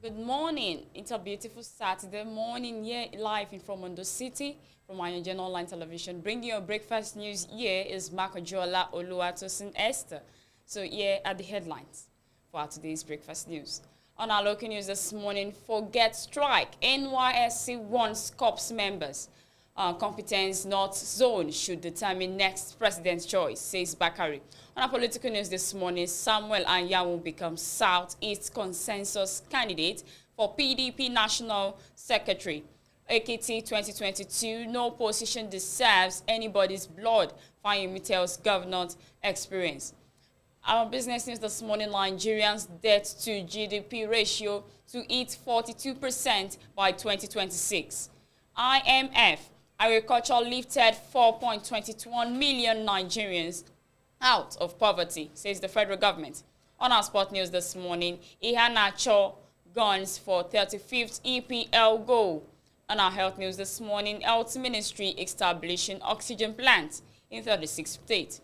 Good morning. It's a beautiful Saturday morning here live in from Ondo City from AYOGEN Online Television. Bringing you breakfast news here is Makojola Oluwatosin Esther. So here are the headlines for our today's breakfast news. On our local news this morning, forget strike. NYSC warns corps members. Competence North Zone should determine next president's choice, says Bakari. On our political news this morning, Samuel Anyanwu becomes Southeast Consensus candidate for PDP National Secretary. AKT 2022, no position deserves anybody's blood, Fayemi tells government experience. Our business news this morning, Nigerians' debt to GDP ratio to hit 42% by 2026. IMF, agriculture lifted 4.21 million Nigerians out of poverty, says the federal government. On our sport news this morning, Ihanacho guns for 35th EPL goal. On our health news this morning, Health Ministry establishing oxygen plants in 36 states.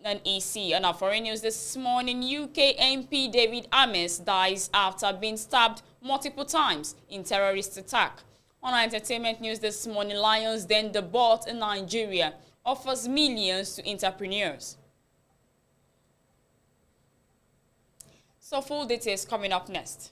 And EC. On our foreign news this morning, UK MP David Ames dies after being stabbed multiple times in terrorist attack. On our entertainment news this morning, Lions Den the Bolt in Nigeria offers millions to entrepreneurs. So full details coming up next.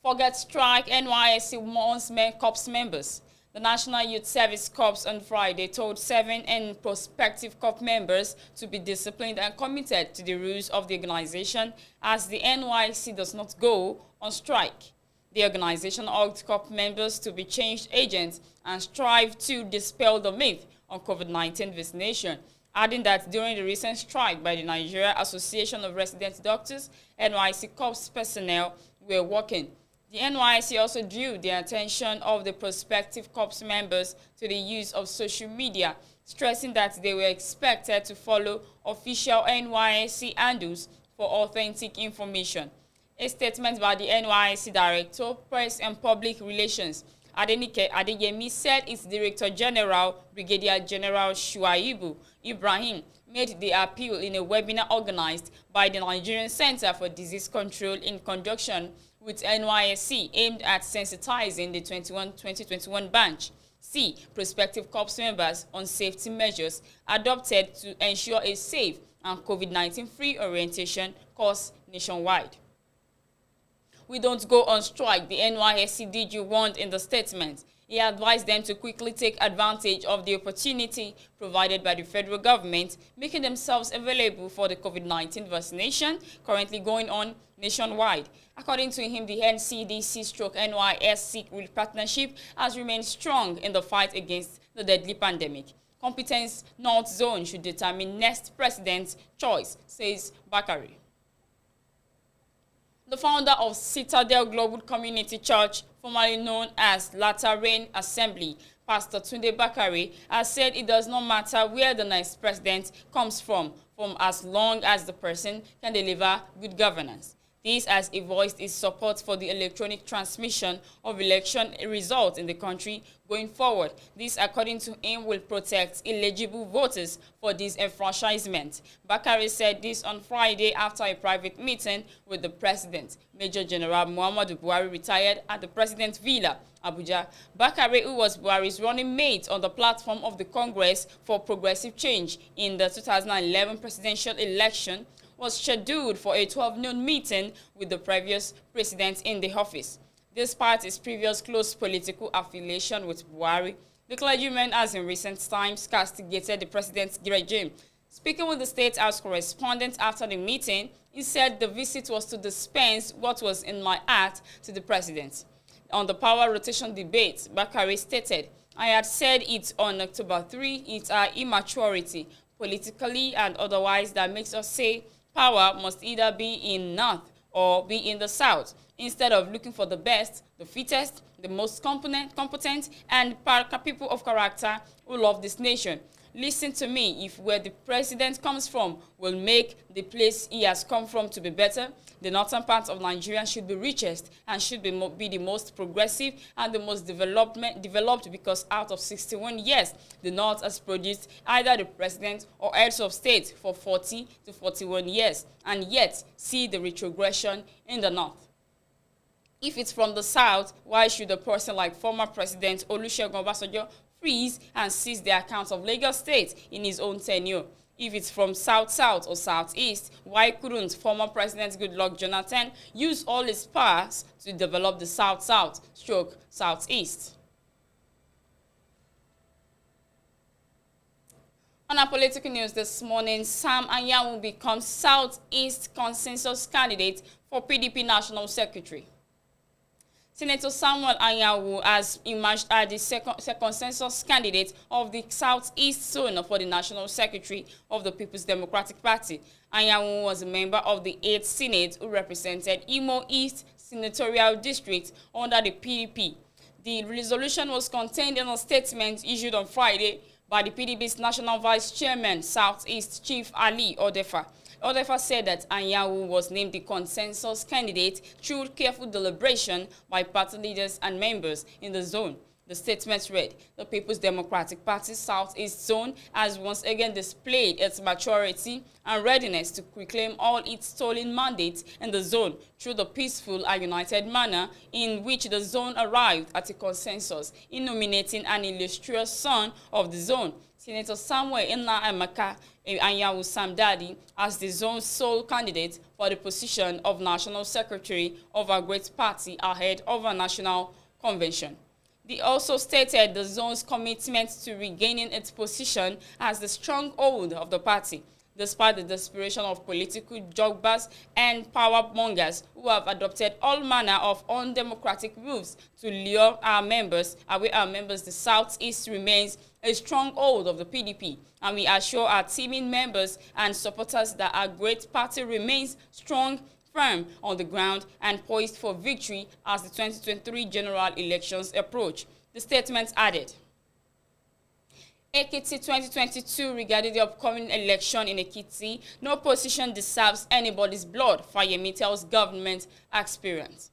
Forget strike, NYSC warns corps members. The National Youth Service Corps on Friday told 7 and prospective corps members to be disciplined and committed to the rules of the organization as the NYSC does not go on strike. The organization urged corps members to be changed agents and strive to dispel the myth on COVID-19 vaccination, adding that during the recent strike by the Nigeria Association of Resident Doctors, NYSC corps personnel were working. The NYSC also drew the attention of the prospective corps members to the use of social media, stressing that they were expected to follow official NYSC handles for authentic information. A statement by the NYSC Director, Press and Public Relations, Adenike Adeyemi, said its Director General, Brigadier General Shuaibu Ibrahim, made the appeal in a webinar organized by the Nigerian Center for Disease Control in conjunction with NYSC, aimed at sensitizing the 2021 batch. C. Prospective corps members on safety measures adopted to ensure a safe and COVID-19 free orientation course nationwide. We don't go on strike, the NYSC DG warned in the statement. He advised them to quickly take advantage of the opportunity provided by the federal government, making themselves available for the COVID-19 vaccination currently going on nationwide. According to him, the NCDC/NYSC partnership has remained strong in the fight against the deadly pandemic. Competence North Zone should determine next president's choice, says Bakari. The founder of Citadel Global Community Church, formerly known as Latter Rain Assembly, Pastor Tunde Bakari, has said it does not matter where the next president comes from as long as the person can deliver good governance. This as he voiced his support for the electronic transmission of election results in the country going forward. This, according to him, will protect eligible voters for disenfranchisement. Bakari said this on Friday after a private meeting with the president. Major General Muhammadu Buhari retired at the President's Villa, Abuja. Bakari, who was Buhari's running mate on the platform of the Congress for Progressive Change in the 2011 presidential election, was scheduled for a 12 noon meeting with the previous president in the office. Despite his previous close political affiliation with Buhari, the clergyman has in recent times castigated the president's regime. Speaking with the State House correspondent after the meeting, he said the visit was to dispense what was in my heart to the president. On the power rotation debate, Bakari stated, "I had said it on October 3, it's our immaturity, politically and otherwise, that makes us say power must either be in North or be in the South, instead of looking for the best, the fittest, the most competent, and people of character who love this nation. Listen to me, if where the president comes from will make the place he has come from to be better, the northern part of Nigeria should be richest and should be the most progressive and the most developed because out of 61 years, the North has produced either the president or heads of state for 40 to 41 years, and yet see the retrogression in the North." If it's from the south, why should a person like former President Olusegun Obasanjo freeze and seize the accounts of Lagos State in his own tenure? If it's from south-south or southeast, why couldn't former President Goodluck Jonathan use all his powers to develop the south-south stroke southeast? On our political news this morning, Sam Anyanwu becomes Southeast Consensus candidate for PDP National Secretary. Senator Samuel Anyanwu has emerged as the second consensus candidate of the Southeast Zone for the National Secretary of the People's Democratic Party. Anyanwu was a member of the 8th Senate who represented Imo East Senatorial District under the PDP. The resolution was contained in a statement issued on Friday by the PDP's National Vice Chairman, Southeast Chief Ali Odefa. Odefa said that Anyanwu was named the consensus candidate through careful deliberation by party leaders and members in the zone. The statement read, "The People's Democratic Party Southeast Zone has once again displayed its maturity and readiness to reclaim all its stolen mandates in the zone through the peaceful and united manner in which the zone arrived at a consensus in nominating an illustrious son of the zone, Senator Samuel Emeka Anyanwu Samdadi, as the zone's sole candidate for the position of National Secretary of our great party ahead of a national convention." They also stated the zone's commitment to regaining its position as the stronghold of the party, despite the desperation of political jobbers and power mongers who have adopted all manner of undemocratic moves to lure our members away. Our members, the Southeast remains a stronghold of the PDP, and we assure our teaming members and supporters that our great party remains strong, firm on the ground, and poised for victory as the 2023 general elections approach. The statement added, Ekiti 2022 regarding the upcoming election in Ekiti, no position deserves anybody's blood, Fayemi tells government experience.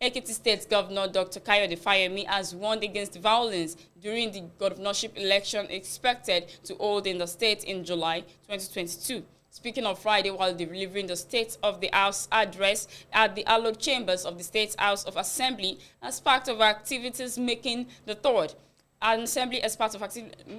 Ekiti State Governor Dr. Kayode Fayemi has warned against violence during the governorship election expected to hold in the state in July 2022. Speaking on Friday while delivering the State of the House address at the hallowed chambers of the State House of Assembly as part of activities making the third Assembly as part of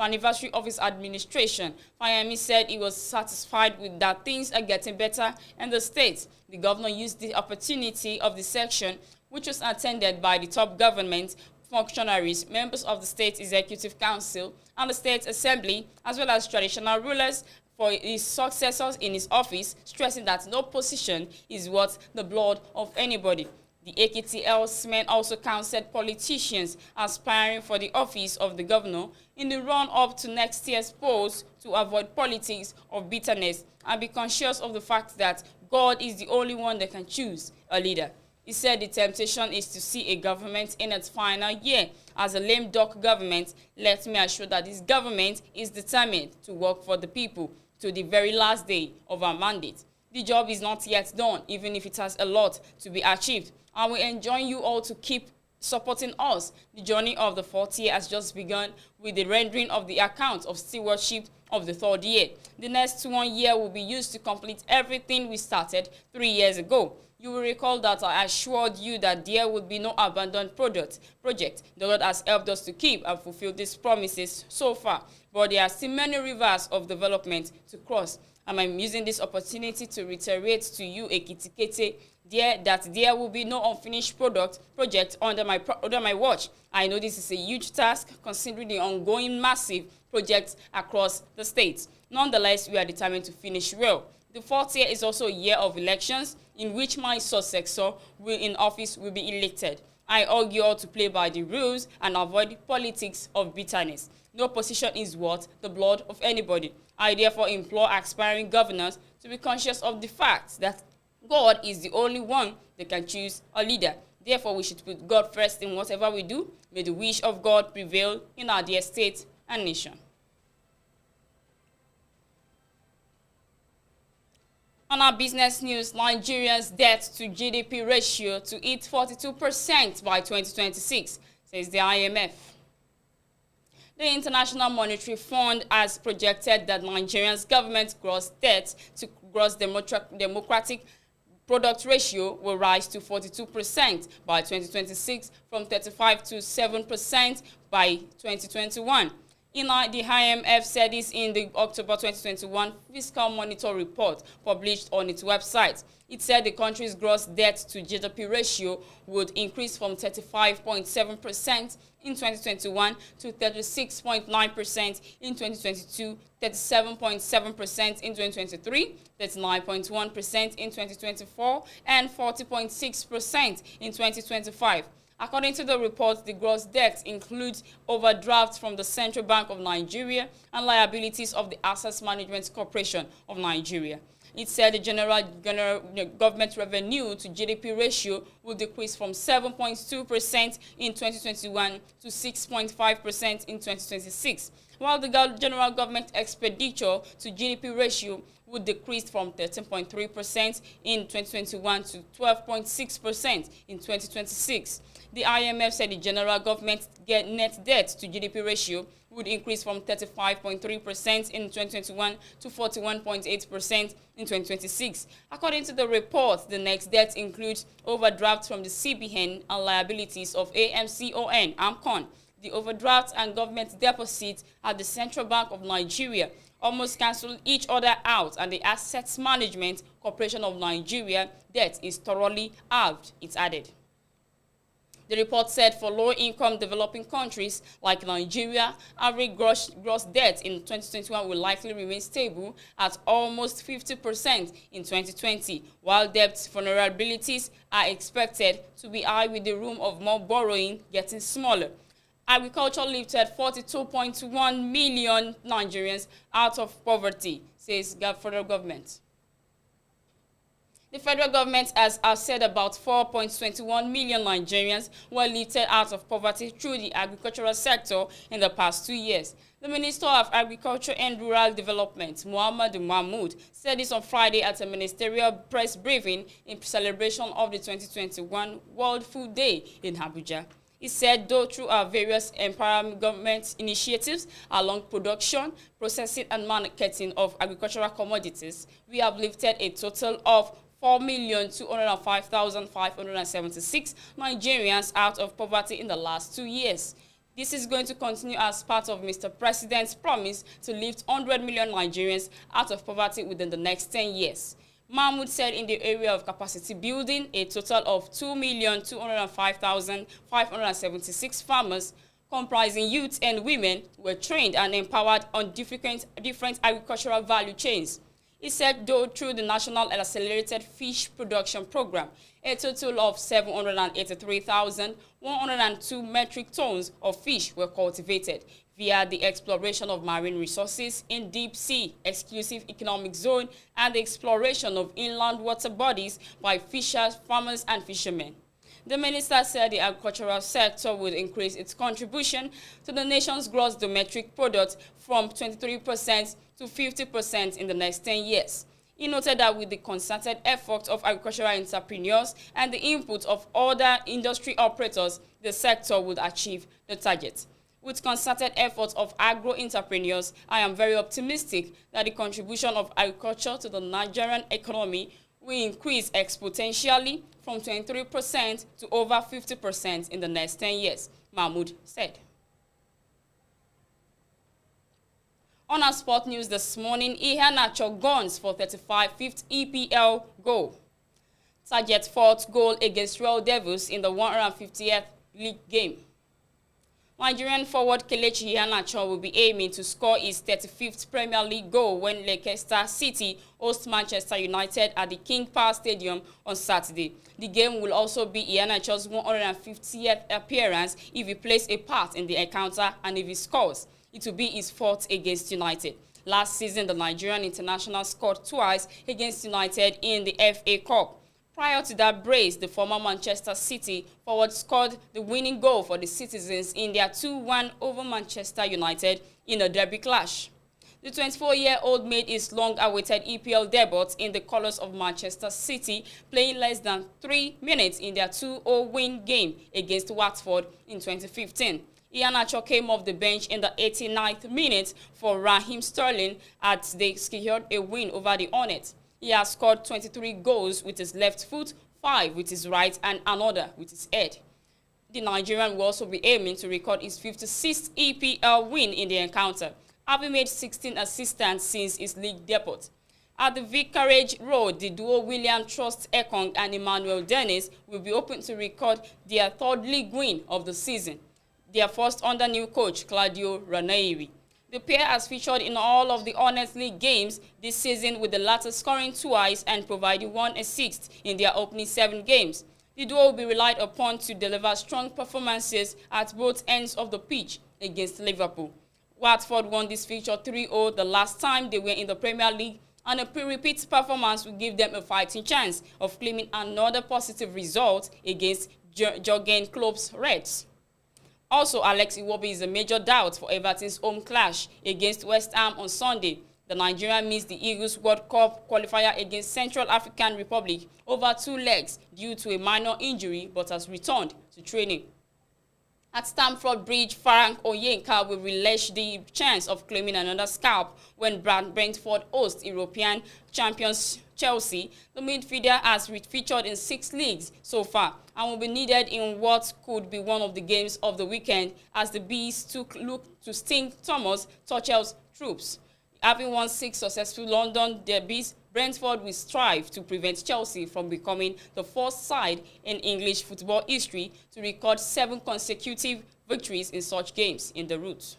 anniversary of his administration, Fayemi said he was satisfied with that things are getting better in the state. The governor used the opportunity of the section, which was attended by the top government functionaries, members of the State Executive Council and the State Assembly, as well as traditional rulers, for his successors in his office, stressing that no position is worth the blood of anybody. The Ekiti Elsmen also counseled politicians aspiring for the office of the governor in the run-up to next year's polls to avoid politics of bitterness and be conscious of the fact that God is the only one that can choose a leader. He said the temptation is to see a government in its final year as a lame duck government. Let me assure that this government is determined to work for the people to the very last day of our mandate. The job is not yet done, even if it has a lot to be achieved. And we enjoin you all to keep supporting us. The journey of the fourth year has just begun with the rendering of the account of stewardship of the third year. The next 1 year will be used to complete everything we started 3 years ago. You will recall that I assured you that there would be no abandoned project. The Lord has helped us to keep and fulfill these promises so far, but there are still many rivers of development to cross. And I'm using this opportunity to reiterate to you, Ekiti-Kete, that there will be no unfinished project under my watch. I know this is a huge task considering the ongoing massive projects across the states. Nonetheless, we are determined to finish well. The fourth year is also a year of elections in which my successor in office will be elected. I urge you all to play by the rules and avoid politics of bitterness. No position is worth the blood of anybody. I therefore implore aspiring governors to be conscious of the fact that God is the only one that can choose a leader. Therefore, we should put God first in whatever we do. May the wish of God prevail in our dear state and nation. On our business news, Nigeria's debt to GDP ratio to hit 42% by 2026, says the IMF. The International Monetary Fund has projected that Nigeria's government's gross debt to gross democratic product ratio will rise to 42% by 2026 from 35 to 7% by 2021. The IMF said this in the October 2021 Fiscal Monitor report published on its website. It said the country's gross debt to GDP ratio would increase from 35.7% in 2021 to 36.9% in 2022, 37.7% in 2023, 39.1% in 2024, and 40.6% in 2025. According to the report, the gross debt includes overdrafts from the Central Bank of Nigeria and liabilities of the Assets Management Corporation of Nigeria. It said the general government revenue to GDP ratio will decrease from 7.2% in 2021 to 6.5% in 2026, while the general government expenditure to GDP ratio would decrease from 13.3% in 2021 to 12.6% in 2026. The IMF said the general government net debt to GDP ratio would increase from 35.3% in 2021 to 41.8% in 2026. According to the report, the next debt includes overdrafts from the CBN and liabilities of AMCON. The overdrafts and government deposits at the Central Bank of Nigeria almost cancel each other out, and the Assets Management Corporation of Nigeria debt is thoroughly halved, it added. The report said for low-income developing countries like Nigeria, average gross debt in 2021 will likely remain stable at almost 50% in 2020, while debt vulnerabilities are expected to be high with the room of more borrowing getting smaller. Agriculture lifted 42.1 million Nigerians out of poverty, says the federal government. The federal government has said about 4.21 million Nigerians were lifted out of poverty through the agricultural sector in the past 2 years. The Minister of Agriculture and Rural Development, Muhammad Mahmood, said this on Friday at a ministerial press briefing in celebration of the 2021 World Food Day in Abuja. He said, though through our various empowerment government initiatives along production, processing and marketing of agricultural commodities, we have lifted a total of 4,205,576 Nigerians out of poverty in the last 2 years. This is going to continue as part of Mr. President's promise to lift 100 million Nigerians out of poverty within the next 10 years. Mahmoud said in the area of capacity building, a total of 2,205,576 farmers, comprising youth and women, were trained and empowered on different agricultural value chains. He said, though through the National Accelerated Fish Production Program, a total of 783,102 metric tons of fish were cultivated via the exploration of marine resources in deep sea, exclusive economic zone, and the exploration of inland water bodies by fishers, farmers, and fishermen. The minister said the agricultural sector would increase its contribution to the nation's gross domestic product from 23% to 50% in the next 10 years. He noted that with the concerted efforts of agricultural entrepreneurs and the input of other industry operators, the sector would achieve the target. With concerted efforts of agro-entrepreneurs, I am very optimistic that the contribution of agriculture to the Nigerian economy will increase exponentially from 23% to over 50% in the next 10 years, Mahmoud said. On our sport news this morning, Iheanacho guns for 35th EPL goal. Target fourth goal against Royal Devils in the 150th league game. Nigerian forward Kelechi Iheanacho will be aiming to score his 35th Premier League goal when Leicester City host Manchester United at the King Power Stadium on Saturday. The game will also be Iheanacho's 150th appearance if he plays a part in the encounter, and if he scores, it will be his fourth against United. Last season, the Nigerian international scored twice against United in the FA Cup. Prior to that brace, the former Manchester City forward scored the winning goal for the citizens in their 2-1 over Manchester United in a derby clash. The 24-year-old made his long-awaited EPL debut in the colours of Manchester City, playing less than 3 minutes in their 2-0 win game against Watford in 2015. Iheanacho came off the bench in the 89th minute for Raheem Sterling as they secured a win over the Hornets. He has scored 23 goals with his left foot, 5 with his right and another with his head. The Nigerian will also be aiming to record his 56th EPL win in the encounter, having made 16 assists since his league debut. At the Vicarage Road, the duo William Trust Ekong and Emmanuel Dennis will be hoping to record their third league win of the season, their first under new coach Claudio Ranieri. The pair has featured in all of the Honest League games this season, with the latter scoring twice and providing 1 assist in their opening 7 games. The duo will be relied upon to deliver strong performances at both ends of the pitch against Liverpool. Watford won this fixture 3-0 the last time they were in the Premier League, and a repeat performance will give them a fighting chance of claiming another positive result against Jurgen Klopp's Reds. Also, Alex Iwobi is a major doubt for Everton's home clash against West Ham on Sunday. The Nigerian missed the Eagles World Cup qualifier against Central African Republic over 2 legs due to a minor injury, but has returned to training. At Stamford Bridge, Frank Onyeka will relish the chance of claiming another scalp when Brentford hosts European champions Chelsea. The midfielder has featured in 6 leagues so far and will be needed in what could be one of the games of the weekend as the Bees look to sting Thomas Tuchel's troops. Having won 6 successful London derbies, Brentford will strive to prevent Chelsea from becoming the first side in English football history to record 7 consecutive victories in such games in the route.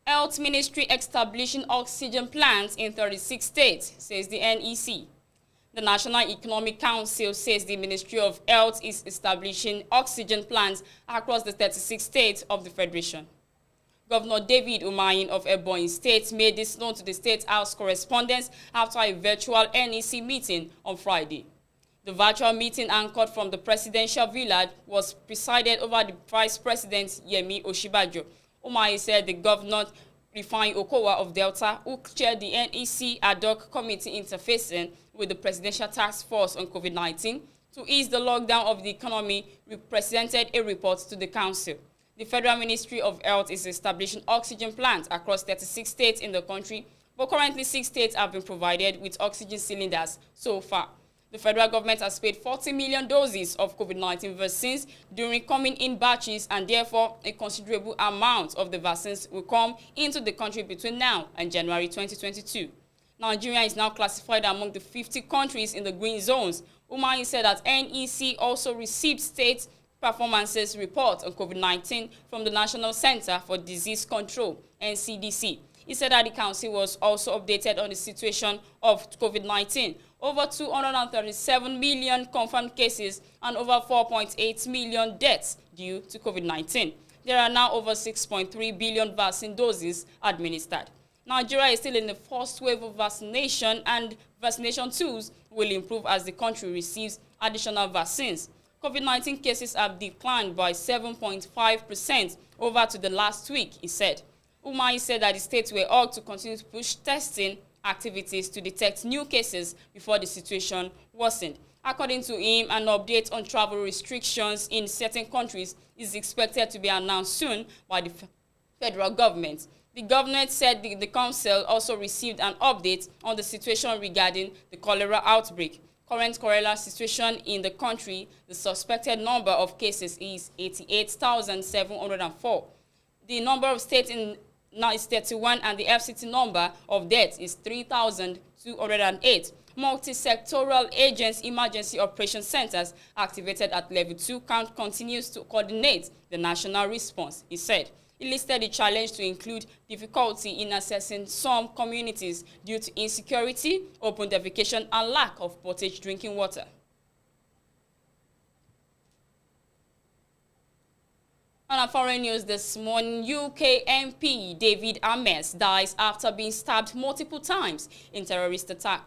Health Ministry establishing oxygen plants in 36 states, says the NEC. The National Economic Council says the Ministry of Health is establishing oxygen plants across the 36 states of the Federation. Governor David Umahin of Ebonyi State made this known to the State House correspondents after a virtual NEC meeting on Friday. The virtual meeting, anchored from the presidential villa, was presided over the Vice President Yemi Oshibajo. Umahin said the governor Rifai Okowa of Delta, who chaired the NEC ad hoc committee interfacing with the Presidential Task Force on COVID-19 to ease the lockdown of the economy, presented a report to the Council. The Federal Ministry of Health is establishing oxygen plants across 36 states in the country, but currently 6 states have been provided with oxygen cylinders so far. The federal government has paid 40 million doses of COVID-19 vaccines during coming in batches, and therefore a considerable amount of the vaccines will come into the country between now and January 2022. Nigeria is now classified among the 50 countries in the green zones. Umahi said that NEC also received state performances report on COVID-19 from the National Center for Disease Control, NCDC. He said that the council was also updated on the situation of COVID-19. Over 237 million confirmed cases and over 4.8 million deaths due to COVID-19. There are now over 6.3 billion vaccine doses administered. Nigeria is still in the first wave of vaccination, and vaccination tools will improve as the country receives additional vaccines. COVID-19 cases have declined by 7.5% over to the last week, he said. Umahi said that the states were urged to continue to push testing activities to detect new cases before the situation worsened. According to him, an update on travel restrictions in certain countries is expected to be announced soon by the federal government. The government said the council also received an update on the situation regarding the cholera outbreak. Current cholera situation in the country, the suspected number of cases is 88,704. The number of states now is 31, and the FCT number of deaths is 3,208. Multi-sectoral agents, emergency operation centers activated at level 2 count continues to coordinate the national response, he said. He listed the challenge to include difficulty in accessing some communities due to insecurity, open defecation, and lack of potable drinking water. On our foreign news this morning, UK MP David Ames dies after being stabbed multiple times in terrorist attack.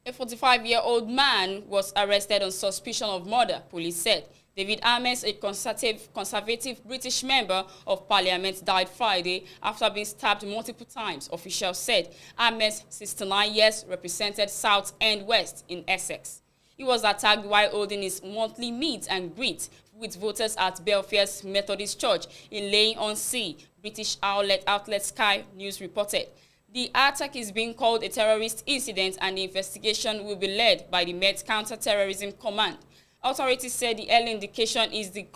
A 45-year-old man was arrested on suspicion of murder, police said. David Ames, a conservative British member of parliament, died Friday after being stabbed multiple times, officials said. Ames, 69 years, represented South End West in Essex. He was attacked while holding his monthly meet and greet with voters at Belfair's Methodist Church in Leigh-on-Sea, British outlet Sky News reported. The attack is being called a terrorist incident and the investigation will be led by the Met Counter-Terrorism Command. Authorities said the early indication is the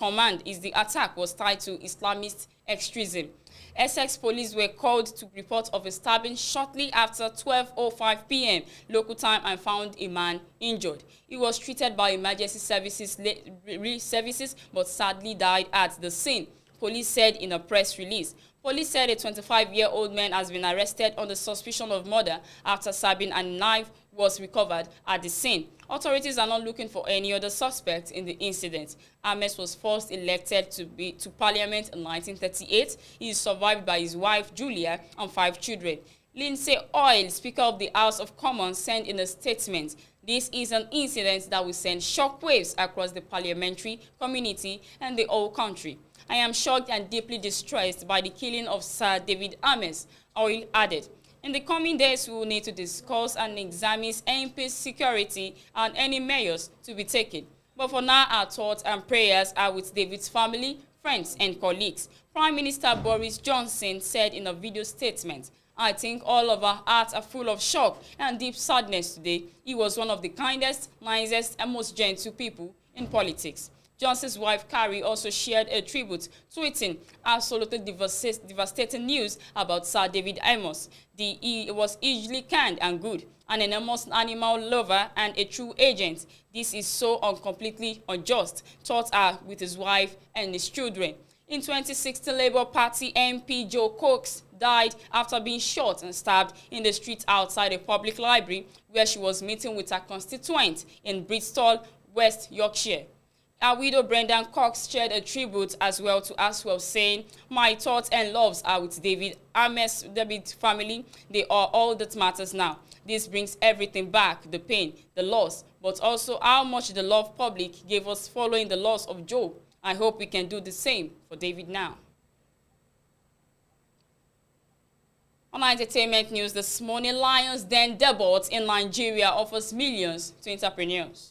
attack was tied to Islamist extremism. Essex police were called to report of a stabbing shortly after 12:05 p.m. local time and found a man injured. He was treated by emergency services but sadly died at the scene, police said in a press release. Police said a 25-year-old man has been arrested on the suspicion of murder after stabbing and a knife was recovered at the scene. Authorities are not looking for any other suspects in the incident. Ames was first elected to Parliament in 1938. He is survived by his wife, Julia, and 5 children. Lindsay Oil, Speaker of the House of Commons, said in a statement, "This is an incident that will send shockwaves across the parliamentary community and the whole country. I am shocked and deeply distressed by the killing of Sir David Ames," Oil added. In the coming days, we will need to discuss and examine MP's security and any measures to be taken. But for now, our thoughts and prayers are with David's family, friends, and colleagues. Prime Minister Boris Johnson said in a video statement, "I think all of our hearts are full of shock and deep sadness today. He was one of the kindest, nicest, and most gentle people in politics." Johnson's wife, Carrie, also shared a tribute, tweeting absolutely devastating news about Sir David Amos. He was hugely kind and good, an enormous animal lover and a true agent. This is so completely unjust. Thoughts are with his wife and his children. In 2016, Labour Party MP Jo Cox died after being shot and stabbed in the street outside a public library where she was meeting with her constituent in Bristol, West Yorkshire. Our widow Brendan Cox shared a tribute as well to Aswell, saying, "My thoughts and loves are with David Ames, David's family. They are all that matters now. This brings everything back, the pain, the loss, but also how much the love public gave us following the loss of Joe. I hope we can do the same for David now." On entertainment news this morning, Lions Den debut in Nigeria offers millions to entrepreneurs.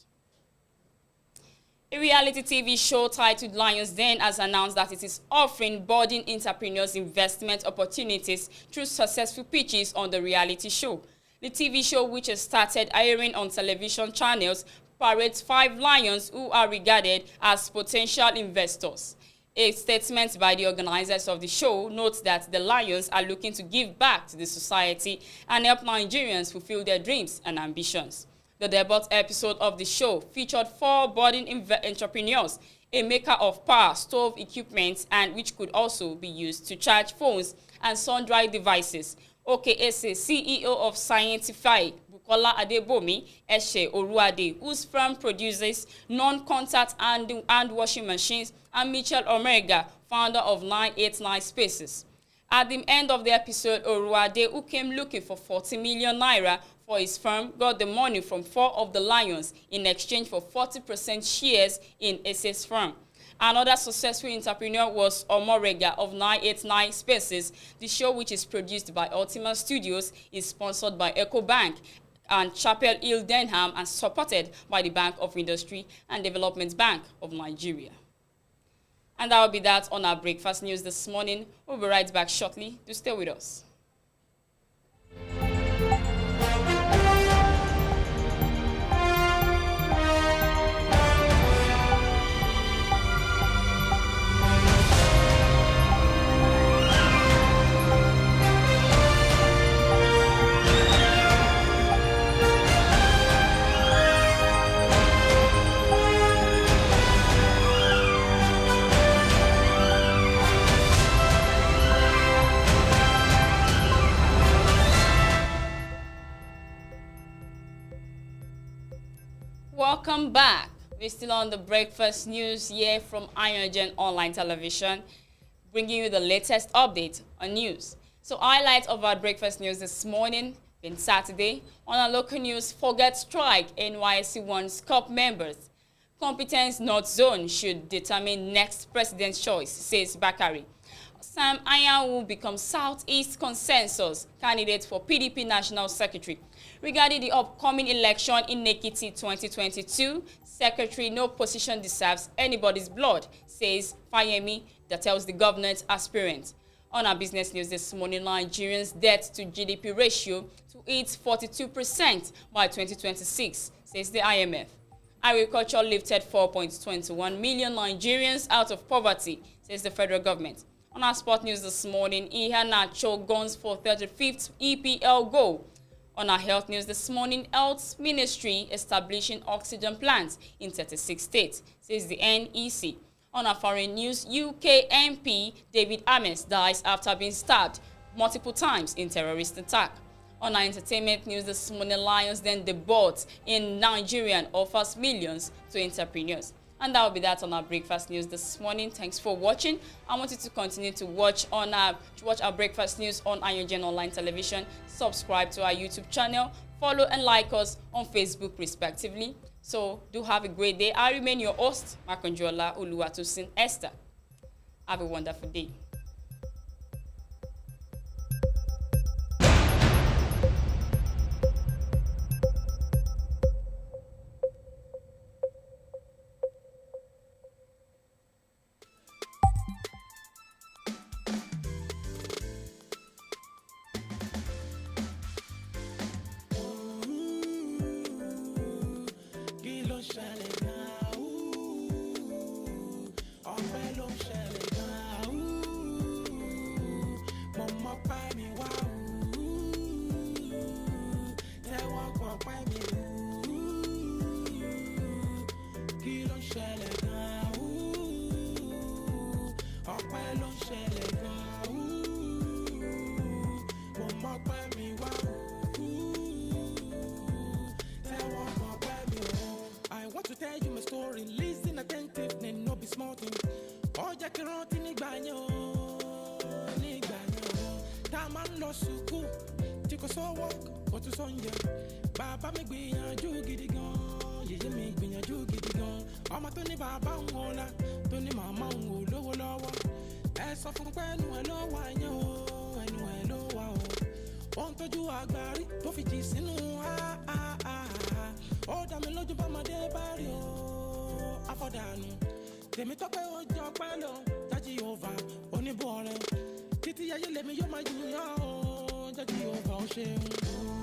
A reality TV show titled Lions Den has announced that it is offering budding entrepreneurs investment opportunities through successful pitches on the reality show. The TV show, which has started airing on television channels, parades 5 lions who are regarded as potential investors. A statement by the organizers of the show notes that the lions are looking to give back to the society and help Nigerians fulfill their dreams and ambitions. The debut episode of the show featured 4 budding entrepreneurs, a maker of power stove equipment and which could also be used to charge phones and sundry devices. OKSA CEO of Scientify, Bukola Adebomi Eshe Oruade, whose firm produces non-contact hand washing machines, and Michelle Omega, founder of 989 Spaces. At the end of the episode, Oruade, who came looking for 40 million naira for his firm, got the money from 4 of the lions in exchange for 40% shares in Esse's firm. Another successful entrepreneur was Omorega of 989 Spaces. The show, which is produced by Ultima Studios, is sponsored by EcoBank and Chapel Hill Denham and supported by the Bank of Industry and Development Bank of Nigeria. And that will be that on our breakfast news this morning. We'll be right back shortly. Do stay with us. Welcome back. We're still on the breakfast news here from AYOGEN online television, bringing you the latest update on news. So highlights of our breakfast news this morning, being Saturday. On our local news, forget strike, NYSC wants COP members. Competence North Zone should determine next president's choice, says Bakari. Sam Anyanwu becomes Southeast Consensus candidate for PDP National Secretary. Regarding the upcoming election in Ekiti 2022, Secretary no position deserves anybody's blood, says Fayemi, that tells the government aspirant. On our business news this morning, Nigerians' debt to GDP ratio to hit 42% by 2026, says the IMF. Agriculture lifted 4.21 million Nigerians out of poverty, says the federal government. On our sport news this morning, Iheanacho guns for 35th EPL goal. On our health news this morning, Health Ministry establishing oxygen plants in 36 states, says the NEC. On our foreign news, UK MP David Ames dies after being stabbed multiple times in terrorist attack. On our entertainment news this morning, Lions Den debut in Nigeria and offers millions to entrepreneurs. And that will be that on our breakfast news this morning. Thanks for watching. I want you to continue to watch our breakfast news on AYOGEN online television. Subscribe to our YouTube channel. Follow and like us on Facebook respectively. So do have a great day. I remain your host, Makonjola Oluwatosin Esther. Have a wonderful day. Listen attentively, no be small thing. Oh, Jack Roti Nigbanyo, Taman no suku, Tico so walk, what to Sonya. Baba me be a jugidigon, you make me a jugidigon. I'm a Tony Baba Mona, Tony Mama, lower lower. As of when we know why you and we know wow. Want to do a gary, Toffee Sinu, oh, damn, I love you by my day barrio. Afodanu, tèmi tọ́pẹ́ ojú ọpẹ́ lọ, jájí over, oníbọ̀rẹ̀. Títí ayé lèmi yóò máa jù yán o, jájí over ó ṣeun.